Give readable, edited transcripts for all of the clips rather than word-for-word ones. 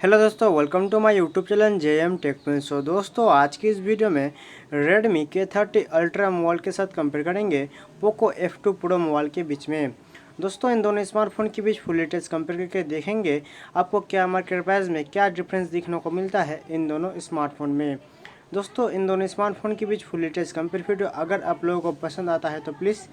Hello दोस्तों, welcome to my YouTube channel JM tech so दोस्तों, आज की इस वीडियो में Redmi K30 अल्ट्रा मोबाइल के साथ कंपेयर करेंगे पोको F2 प्रो मोबाइल के बीच में। दोस्तों, इन दोनों स्मार्टफोन के बीच फुल डिटेल्स कंपेयर करके देखेंगे आपको क्या मार्केट प्राइस में क्या डिफरेंस देखने को मिलता है इन दोनों स्मार्टफोन में। दोस्तों, इन दोनों स्मार्टफोन के बीच फुल डिटेल्स कंपेयर वीडियो अगर आप लोगों को पसंद आता है तो प्लीज़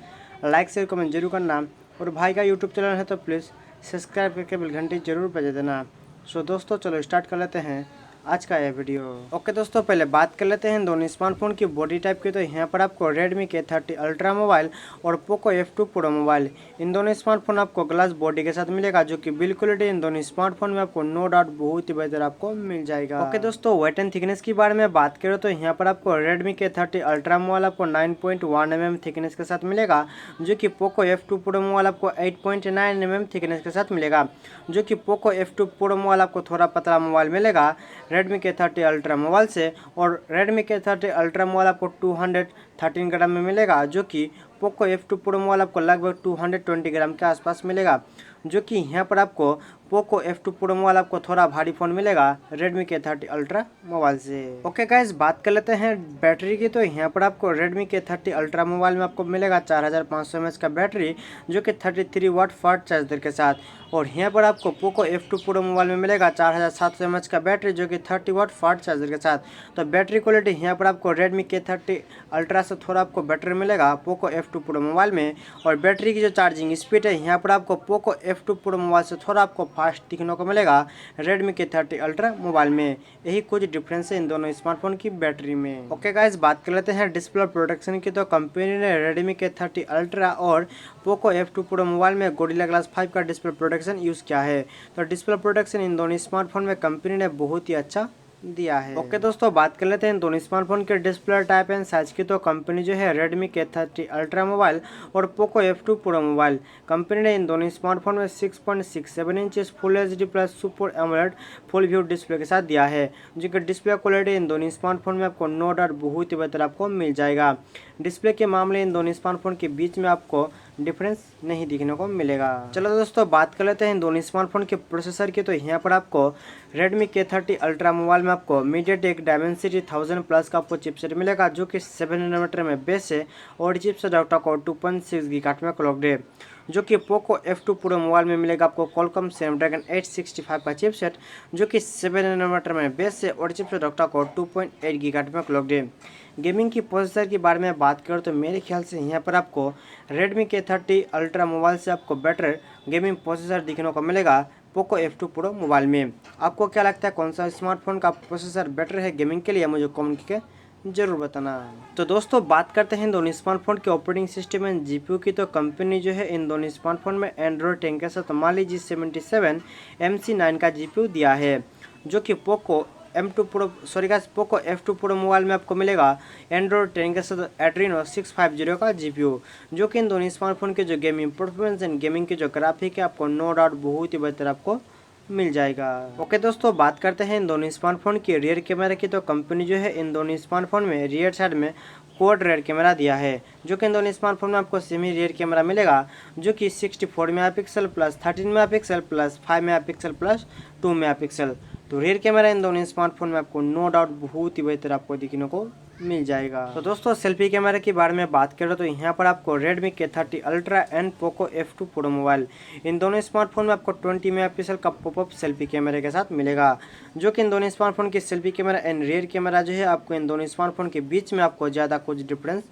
लाइक शेयर कमेंट जरूर करना, और भाई का यूट्यूब चैनल है तो प्लीज़ सब्सक्राइब करके बेल घंटी जरूर बजा देना। सो दोस्तों, चलो स्टार्ट कर लेते हैं आज का यह वीडियो। ओके दोस्तों, पहले बात कर लेते हैं दोनों स्मार्टफोन की बॉडी टाइप की। तो यहाँ पर आपको Redmi K30 अल्ट्रा मोबाइल और पोको F2 प्रो मोबाइल, इन दोनों स्मार्टफोन आपको ग्लास बॉडी के साथ मिलेगा, जो कि बिल्ड क्वालिटी इन दोनों स्मार्टफोन में आपको नो डाउट बहुत ही बेहतर आपको मिल जाएगा। ओके दोस्तों, वेट एंड थिकनेस के बारे में बात करें तो यहाँ पर आपको Redmi K30 अल्ट्रा मोबाइल आपको 9.1 mm थिकनेस के साथ मिलेगा, जो कि पोको F2 प्रो मोबाइल आपको 8.9 mm थिकनेस के साथ मिलेगा, जो कि पोको F2 प्रो मोबाइल आपको थोड़ा पतला मोबाइल मिलेगा Redmi K30 अल्ट्रा मोबाइल से। और Redmi K30 अल्ट्रा मोबाइल आपको 213 ग्राम में मिलेगा, जो कि पोको F2 प्रो मोबाइल आपको लगभग 220 ग्राम के आसपास मिलेगा, जो कि यहाँ पर आपको पोको F2 प्रो मोबाइल आपको थोड़ा भारी फ़ोन मिलेगा Redmi K30 अल्ट्रा मोबाइल से। ओके गाइस, बात कर लेते हैं बैटरी की। तो यहाँ पर आपको Redmi K30 अल्ट्रा मोबाइल में आपको मिलेगा 4500 mAh का बैटरी, जो कि 33 वाट फास्ट चार्जर के साथ। और यहाँ पर आपको पोको F2 प्रो मोबाइल में मिलेगा 4700 mAh का बैटरी, जो कि 30 वाट फास्ट चार्जर के साथ। तो बैटरी क्वालिटी यहाँ पर आपको Redmi K30 अल्ट्रा से थोड़ा आपको बेटर मिलेगा पोको F2 प्रो मोबाइल में। और बैटरी की जो चार्जिंग स्पीड है यहाँ पर आपको पोको F2 प्रो मोबाइल से थोड़ा आपको फास्ट दिखने को मिलेगा Redmi K30 अल्ट्रा मोबाइल में। यही कुछ डिफरेंस है इन दोनों स्मार्टफोन की बैटरी में। ओके गाइस, बात कर लेते हैं डिस्प्ले प्रोटेक्शन की। तो कंपनी ने Redmi K30 अल्ट्रा और पोको F2 प्रो मोबाइल में गोरिल्ला ग्लास 5 का डिस्प्ले प्रोटेक्शन यूज़ किया है। तो डिस्प्ले प्रोटेक्शन इन दोनों स्मार्टफोन में कंपनी ने बहुत ही अच्छा दिया है। ओके दोस्तों, बात कर लेते हैं दोनों स्मार्टफोन के डिस्प्ले टाइप एंड साइज की। तो कंपनी जो है Redmi K30 अल्ट्रा मोबाइल और Poco F2 pro mobile, company ने इन दोनों स्मार्टफोन में 6.67 inches full HD plus super AMOLED full view display के साथ दिया है, जो कि डिस्प्ले क्वालिटी इन दोनों स्मार्टफोन में आपको नो डाउट बहुत ही बेहतर आपको मिल जाएगा। डिस्प्ले के मामले इन दोनों स्मार्टफोन के बीच में आपको डिफरेंस नहीं दिखने को मिलेगा। चलो दोस्तों, बात कर लेते हैं इन दोनों स्मार्टफोन के प्रोसेसर की। तो यहाँ पर आपको Redmi K30 अल्ट्रा मोबाइल में आपको MediaTek Dimensity 1000 प्लस का आपको चिपसेट मिलेगा, जो कि 7 नैनोमीटर में बेस है और चिपसेट ऑक्टा कोर 2.6 गीगाहर्ट्ज में क्लॉक्ड है। जो कि पोको F2 प्रो मोबाइल में मिलेगा आपको Qualcomm Snapdragon 865 का चिपसेट, जो कि 7 नैनोमीटर में बेस है और चिपसेट ऑक्टा कोर 2.8 गीगाहर्ट्ज में क्लॉक्ड है। गेमिंग की प्रोसेसर के बारे में बात करें तो मेरे ख्याल से यहाँ पर आपको Redmi K30 अल्ट्रा मोबाइल से आपको बेटर गेमिंग प्रोसेसर दिखने को मिलेगा पोको F2 प्रो मोबाइल में। आपको क्या लगता है, कौन सा स्मार्टफोन का प्रोसेसर बेटर है गेमिंग के लिए? मुझे कमेंट करके जरूर बताना। तो दोस्तों, बात करते हैं दोनों स्मार्टफोन के ऑपरेटिंग सिस्टम एंड जीपीयू की। तो कंपनी जो है इन दोनों स्मार्टफोन में एंड्रॉयड 10 के साथ Mali G77 MC9 का जीपीयू दिया है, जो कि पोको F2 प्रो मोबाइल में आपको मिलेगा एंड्रॉयड 10 के साथ Adreno 650 का जीपीयू, जो कि इन दोनों स्मार्टफोन के जो गेमिंग परफॉर्मेंस एंड गेमिंग की जो ग्राफिक है आपको नो डाउट बहुत ही बेहतर आपको मिल जाएगा। ओके दोस्तों, बात करते हैं इन दोनों स्मार्टफोन की रियर कैमरा की। तो कंपनी जो है इन दोनों स्मार्टफोन में रियर साइड में क्वाड रियर कैमरा दिया है, जो कि इन दोनों स्मार्टफोन में आपको सेमी रियर कैमरा मिलेगा, जो कि 64 megapixel plus 13 megapixel plus 5 megapixel plus 2 megapixel. तो रियर कैमरा इन दोनों स्मार्टफोन में आपको नो डाउट बहुत ही बेहतर आपको दिखने को मिल जाएगा। तो दोस्तों, सेल्फी कैमरा के बारे में बात करें तो यहाँ पर आपको Redmi K30 ultra and Poco F2 pro mobile, इन दोनों स्मार्टफोन में आपको 20 मेगापिक्सल का पॉपअप सेल्फी कैमरे के साथ मिलेगा, जो कि इन दोनों स्मार्टफोन की selfie camera and rear camera जो है आपको इन दोनों स्मार्टफोन के बीच में आपको ज़्यादा कुछ डिफरेंस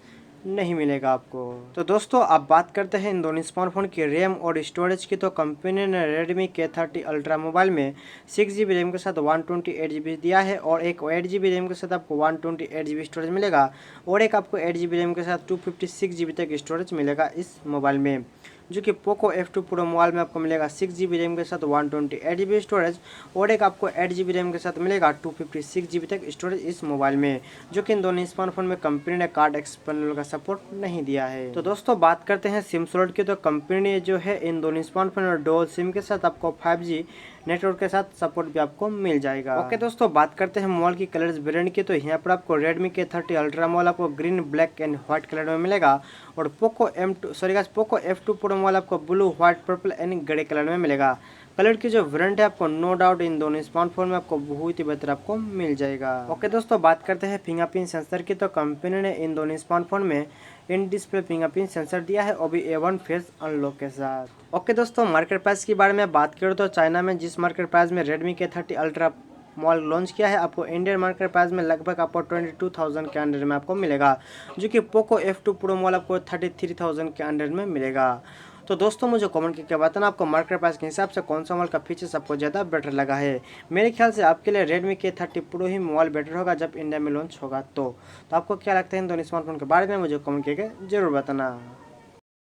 नहीं मिलेगा आपको। तो दोस्तों, अब बात करते हैं इन दोनों स्मार्टफोन की रैम और स्टोरेज की। तो कंपनी ने Redmi K30 अल्ट्रा मोबाइल में 6GB रैम के साथ 128GB दिया है, और एक 8GB रैम के साथ आपको 128GB स्टोरेज मिलेगा, और एक आपको 8GB रैम के साथ 256GB तक स्टोरेज मिलेगा इस मोबाइल में, जो कि पोको F2 प्रो मोबाइल में आपको मिलेगा 6GB रैम के साथ 128GB स्टोरेज, और एक आपको 8GB रैम के साथ मिलेगा 256GB तक स्टोरेज इस मोबाइल में, जो कि इन दोनों स्मार्टफोन में कंपनी ने कार्ड एक्सपेंडेबल का सपोर्ट नहीं दिया है। तो दोस्तों, बात करते हैं सिम स्लॉट की। तो कंपनी ने जो है इन दोनों स्मार्टफोन और डुअल सिम के साथ आपको 5G नेटवर्क के साथ सपोर्ट भी आपको मिल जाएगा। ओके दोस्तों, बात करते हैं मोबाइल की कलर्स वेरिएंट की। तो यहाँ पर आपको Redmi K30 अल्ट्रा मोबाइल आपको green, black and white colour में मिलेगा, और पोको F2 प्रो मोबाइल आपको blue, white, purple and grey colour में मिलेगा। कलर की जो वेरिएंट है आपको नो डाउट इन दोनों स्मार्टफोन में आपको बहुत ही बेहतर आपको मिल जाएगा। ओके दोस्तों, बात करते हैं फिंगरप्रिंट सेंसर की। तो कंपनी ने इन दोनों स्मार्टफोन में इन डिस्प्ले फिंगरप्रिंट सेंसर दिया है, और भी A1 फेस अनलॉक के साथ। ओके दोस्तों, मार्केट प्राइस के बारे में बात करूँ तो चाइना में जिस मार्केट प्राइस में Redmi K30 ultra mall launch किया है, आपको इंडियन मार्केट प्राइस में लगभग आपको 22,000 के अंडर में आपको मिलेगा, जो कि पोको F2 प्रो मॉल आपको 33,000 के अंडर में मिलेगा। तो दोस्तों मुझे कमेंट करके बताना आपको मार्केट प्राइस के हिसाब से कौन सा मोबाइल का फीचर्स आपको ज़्यादा बेटर लगा है। मेरे ख्याल से आपके लिए Redmi K30 प्रो ही मोबाइल बेटर होगा जब इंडिया में लॉन्च होगा। तो आपको क्या लगता है इन दोनों स्मार्टफोन के बारे में, मुझे कमेंट करके जरूर बताना।